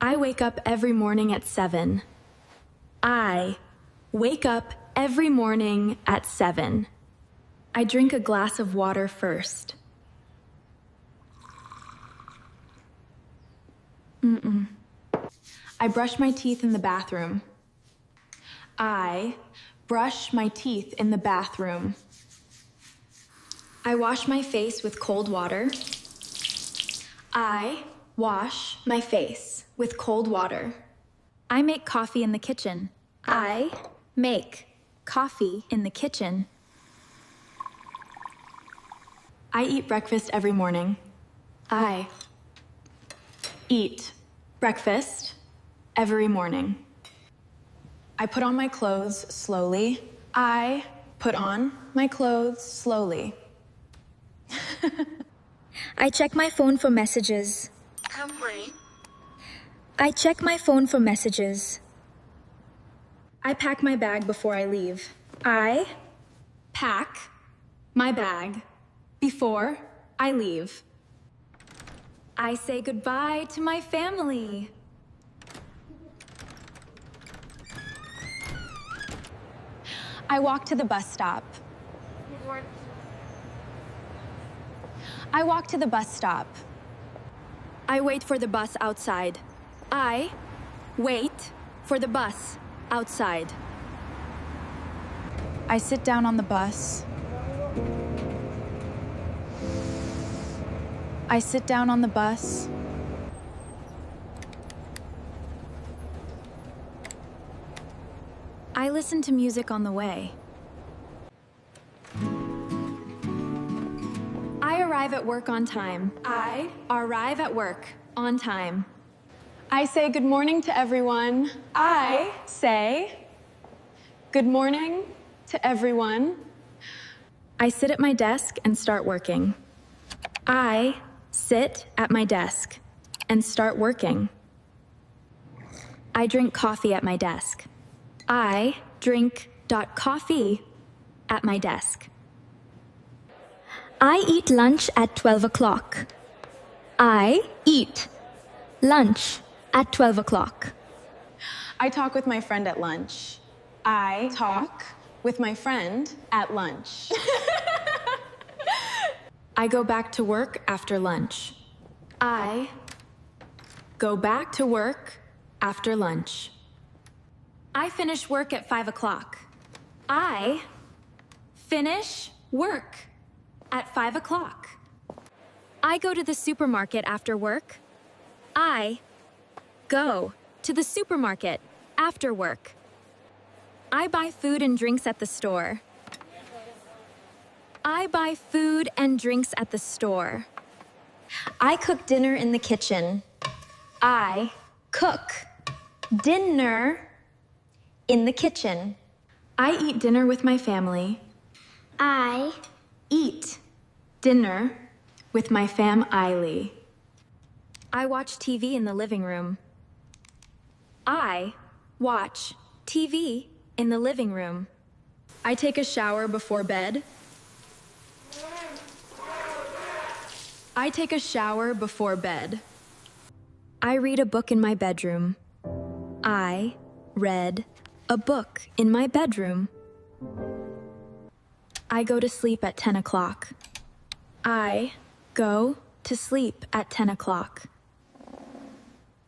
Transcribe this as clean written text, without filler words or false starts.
I wake up every morning at 7. I wake up every morning at 7. I drink a glass of water first. I brush my teeth in the bathroom. I brush my teeth in the bathroom. I wash my face with cold water. I wash my face with cold water. I make coffee in the kitchen. I make coffee in the kitchen. I eat breakfast every morning. I eat breakfast every morning. I put on my clothes slowly. I put on my clothes slowly. I check my phone for messages. I check my phone for messages. I pack my bag before I leave. I pack my bag before I leave. I say goodbye to my family. I walk to the bus stop. I walk to the bus stop. I wait for the bus outside. I wait for the bus outside. I sit down on the bus. I sit down on the bus. I listen to music on the way. I arrive at work on time. I arrive at work on time. I say good morning to everyone. I say good morning to everyone. I sit at my desk and start working. I sit at my desk and start working. I drink coffee at my desk. I drink coffee at my desk. I eat lunch at 12 o'clock. I Eat lunch at 12 o'clock. I talk with my friend at lunch. I talk with my friend at lunch. I go back to work after lunch. I go back to work after lunch. I finish work at 5 o'clock. I finish work at 5 o'clock. I go to the supermarket after work. I go to the supermarket after work. I buy food and drinks at the store. I buy food and drinks at the store. I cook dinner in the kitchen. I Cook dinner in the kitchen. I eat dinner with my family. I Eat dinner with my family. I watch TV in the living room. I watch TV in the living room. I take a shower before bed. I take a shower before bed. I read a book in my bedroom. I read a book in my bedroom. I go to sleep at 10 o'clock. I go to sleep at 10 o'clock.